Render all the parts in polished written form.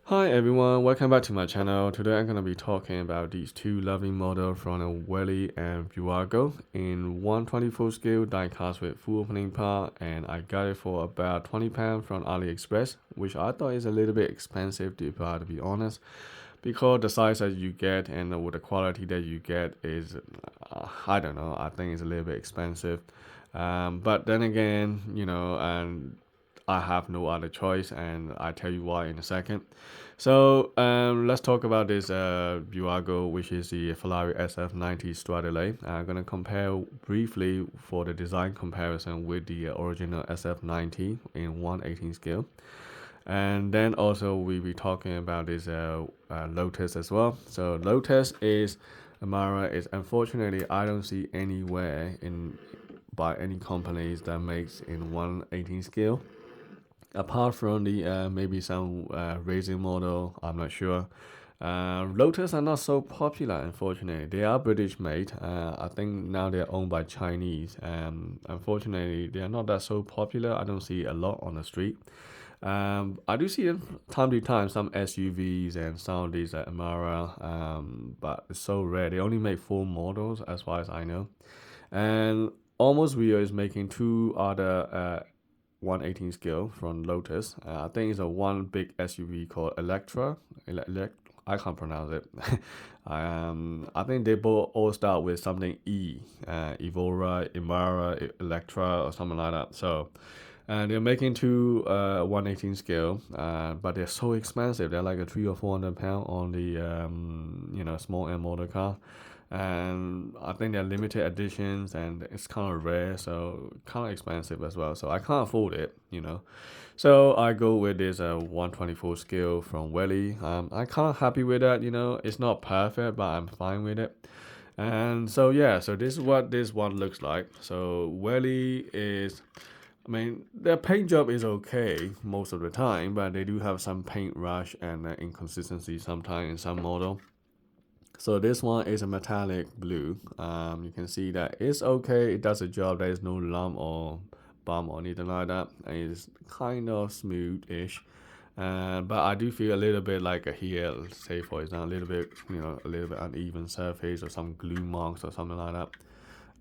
Hi everyone, welcome back to my channel. Today I'm gonna be talking about these two lovely models from the Welly and Bburago in 124 scale die cast with full opening part, and I got it for about £20 from AliExpress, which I thought is a little bit expensive to be honest, because the size that you get and with the quality that you get is, I don't know, I think it's a little bit expensive. But then again, and I have no other choice, and I tell you why in a second. So let's talk about this Bburago, which is the Ferrari SF90 Stradale. I'm gonna compare briefly for the design comparison with the original SF90 in 1/18 scale, and then also we'll be talking about this Lotus as well. So Lotus is Emira is unfortunately I don't see anywhere in by any companies that makes in 1/18 scale. Apart from the maybe some racing model, I'm not sure. Lotus are not so popular, unfortunately. They are British made. I think now they're owned by Chinese. Unfortunately, they are not that so popular. I don't see a lot on the street. I do see them time to time, some SUVs and some of these Emira, but it's so rare. They only make four models, as far as I know. And Almost Rio is making two other 1/18 scale from Lotus. I think it's a one big SUV called Electra. I can't pronounce it. I think they both all start with something E, Evora, Emira, Electra, or something like that. So, they're making two 1/18 scale, but they're so expensive. They're like a £300 or £400 on the small end motor car, and I think they're limited editions and it's kind of rare, so kind of expensive as well. So I can't afford it. So I go with this 124 scale from Welly. I'm kind of happy with that. It's not perfect, but I'm fine with it. And so yeah, so this is what this one looks like. So Welly is, I mean, their paint job is okay most of the time, but they do have some paint rush and inconsistency sometimes in some model. So this one is a metallic blue. You can see that it's okay. It does a job. There is no lump or bump or anything like that. It's kind of smooth-ish. But I do feel a little bit like here, say for example, a little bit, a little bit uneven surface or some glue marks or something like that.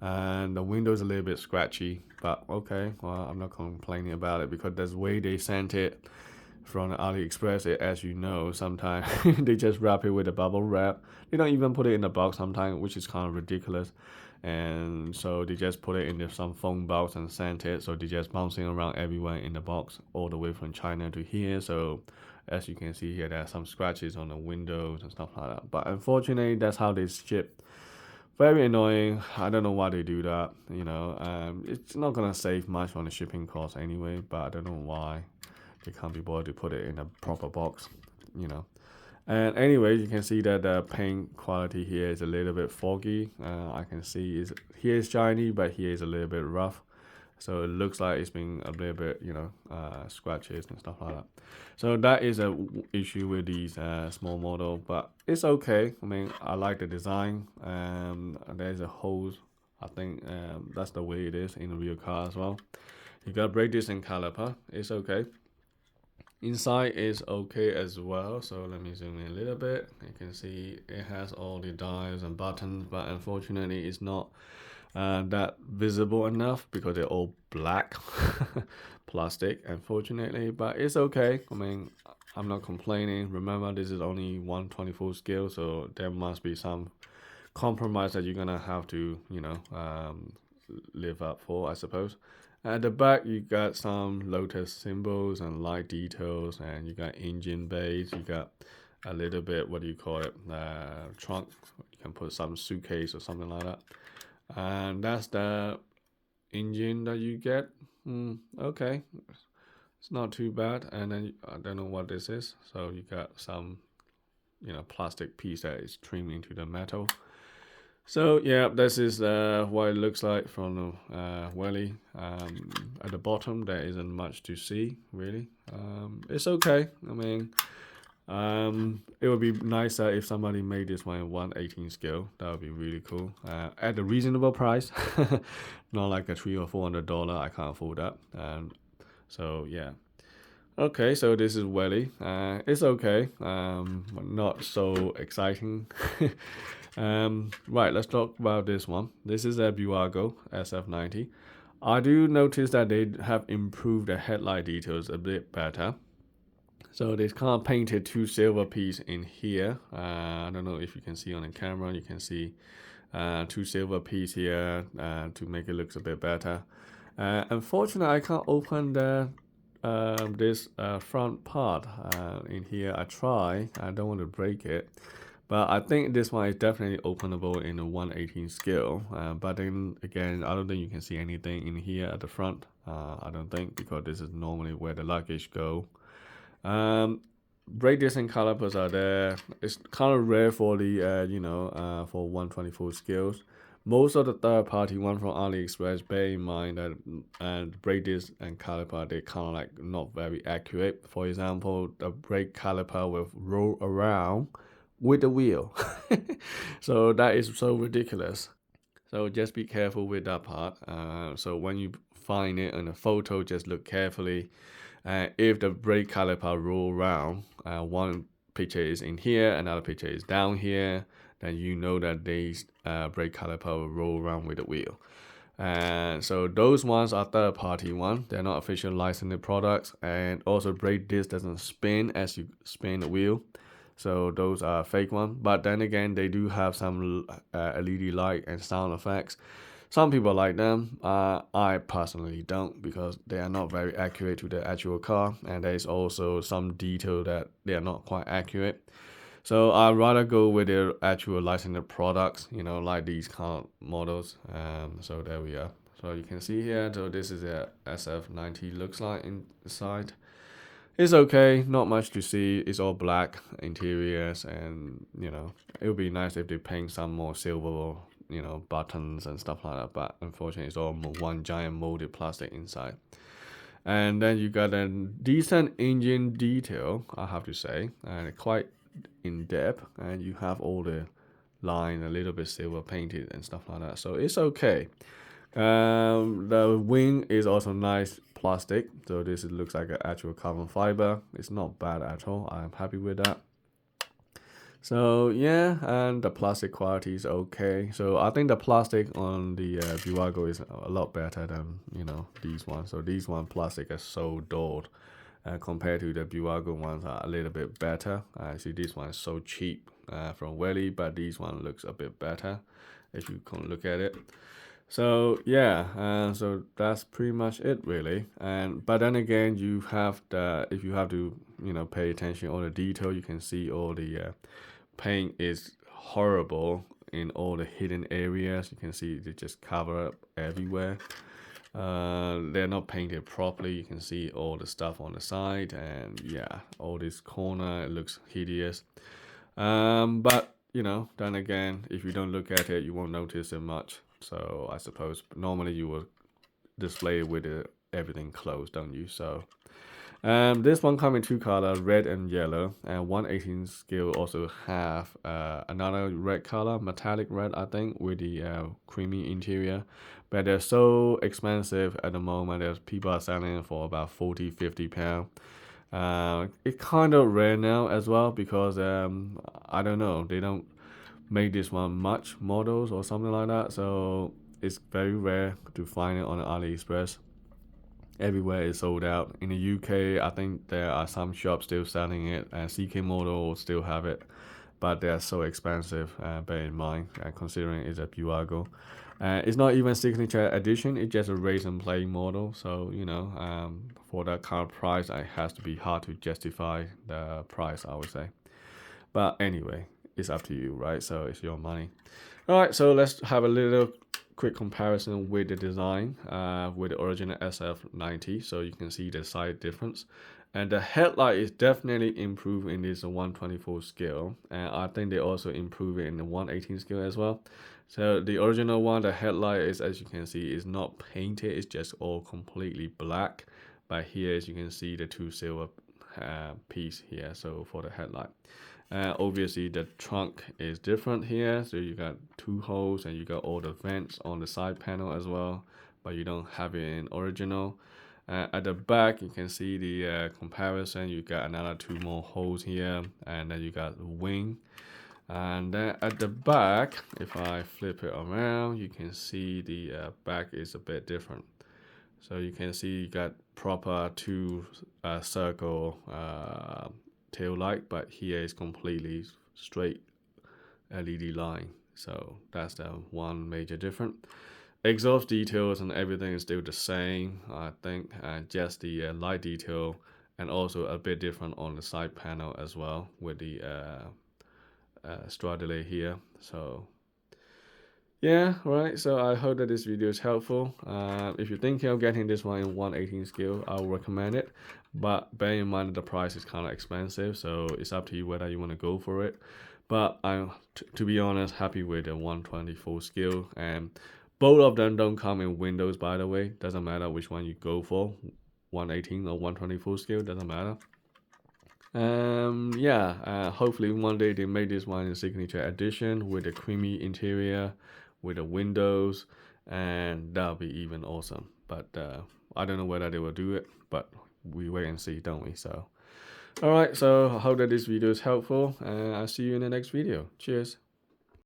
And the window is a little bit scratchy, but okay, well, I'm not complaining about it because that's the way they sent it from AliExpress. As you know, sometimes they just wrap it with a bubble wrap. They don't even put it in the box sometimes, which is kind of ridiculous. And so they just put it in some foam box and sent it. So they just bouncing around everywhere in the box, all the way from China to here. So as you can see here, there are some scratches on the windows and stuff like that. But unfortunately, that's how they ship. Very annoying. I don't know why they do that. It's not gonna save much on the shipping cost anyway. But I don't know why they can't be bothered to put it in a proper box. You know. And anyway, you can see that the paint quality here is a little bit foggy. I can see here is shiny, but here is a little bit rough. So it looks like it's been a little bit, scratches and stuff like that. So that is a issue with these small model, but it's okay. I mean, I like the design. There's a hose. I think that's the way it is in the real car as well. You got brake disc and caliper. It's okay. Inside is okay as well. So let me zoom in a little bit. You can see it has all the dials and buttons, but unfortunately, it's not that visible enough because they're all black plastic, unfortunately, but it's okay. I mean, I'm not complaining. Remember, this is only 124 scale, so there must be some compromise that you're gonna have to live up for, I suppose. At the back you got some Lotus symbols and light details, and you got engine bays. You got a little bit, what do you call it, trunk. You can put some suitcase or something like that, and that's the engine that you get. Okay, it's not too bad. And then I don't know what this is, so you got some plastic piece that is trimmed into the metal. So yeah, this is what it looks like from the Welly. At the bottom there isn't much to see really. It's okay. I mean, it would be nicer if somebody made this one in 1/18 scale. That would be really cool. At a reasonable price, not like a $300 or $400. I can't afford that. So yeah. Okay, so this is Welly. It's okay. Not so exciting. Right, let's talk about this one. This is a Bburago SF90. I do notice that they have improved the headlight details a bit better. So they kind of painted two silver piece in here. I don't know if you can see on the camera. You can see two silver piece here to make it look a bit better. Unfortunately, I can't open the this front part in here. I don't want to break it, but I think this one is definitely openable in a 1/18 scale. But then again, I don't think you can see anything in here at the front. I don't think, because this is normally where the luggage go. Brake disc and calipers are there. It's kind of rare for the for 124 scales. Most of the third-party one from AliExpress, bear in mind that brake disc and caliper, they kind of like not very accurate. For example, the brake caliper will roll around with the wheel. So that is so ridiculous. So just be careful with that part. So when you find it in a photo, just look carefully. If the brake caliper roll around, one picture is in here, another picture is down here, then you know that these brake caliper will roll around with the wheel. And so those ones are third party one. They're not official licensed products. And also brake disc doesn't spin as you spin the wheel. So those are fake ones. But then again, they do have some LED light and sound effects. Some people like them. I personally don't, because they are not very accurate to the actual car. And there's also some detail that they are not quite accurate. So I'd rather go with the actual licensed products, like these car models. So there we are. So you can see here, so this is a SF90 looks like inside. It's okay, not much to see. It's all black interiors, and it would be nice if they paint some more silver, buttons and stuff like that. But unfortunately, it's all one giant molded plastic inside. And then you got a decent engine detail, I have to say, and quite in depth. And you have all the line a little bit silver painted and stuff like that. So it's okay. The wing is also nice plastic, so this looks like an actual carbon fiber. It's not bad at all. I'm happy with that. So yeah, and the plastic quality is okay. So I think the plastic on the Bburago is a lot better than these ones. So these one plastic is so dull compared to the Bburago ones are a little bit better. I see this one is so cheap from Welly, but this one looks a bit better if you can look at it. So yeah, so that's pretty much it really. And but then again, you have if you have to pay attention all the detail, you can see all the paint is horrible in all the hidden areas. You can see they just cover up everywhere. They're not painted properly. You can see all the stuff on the side, and yeah, all this corner, it looks hideous. But then again, if you don't look at it, you won't notice it much. So I suppose normally you will display it with everything closed, don't you? So this one comes in two colors, red and yellow, and 1/18 scale also have another red color, metallic red, I think, with the creamy interior. But they're so expensive at the moment. There's people are selling it for about 40-50 pounds. It's kind of rare now as well, because I don't know, they don't make this one much models or something like that. So it's very rare to find it on AliExpress. Everywhere is sold out. In the UK, I think there are some shops still selling it, and CK Motor still have it, but they're so expensive. Bear in mind, considering it's a Bburago. It's not even signature edition. It's just a race and play model. So for that kind of price, it has to be hard to justify the price, I would say. But anyway, it's up to you, right? So it's your money. All right, so let's have a little quick comparison with the design with the original SF90, so you can see the size difference. And the headlight is definitely improved in this 124 scale, and I think they also improve it in the 1/18 scale as well. So the original one, the headlight is, as you can see, is not painted, it's just all completely black. But here, as you can see, the two silver piece here, so for the headlight. Obviously the trunk is different here, so you got two holes and you got all the vents on the side panel as well, but you don't have it in original. At the back, you can see the comparison. You got another 2 more holes here, and then you got the wing. And then at the back, if I flip it around, you can see the back is a bit different. So you can see you got proper 2 circle tail light, but here is completely straight LED line. So that's the one major difference. Exhaust details and everything is still the same, I think, just the light detail, and also a bit different on the side panel as well with the Stradale here. So yeah, right. So I hope that this video is helpful. If you're thinking of getting this one in 1/18 scale, I would recommend it. But bear in mind that the price is kind of expensive, so it's up to you whether you want to go for it. But I'm, to be honest, happy with the 124 scale. And both of them don't come in windows, by the way. Doesn't matter which one you go for, 1/18 or 124 scale, doesn't matter. Yeah, hopefully one day they make this one in signature edition with a creamy interior, with the windows, and that'll be even awesome. But I don't know whether they will do it, but we wait and see, don't we? So alright, so I hope that this video is helpful, and I'll see you in the next video. Cheers.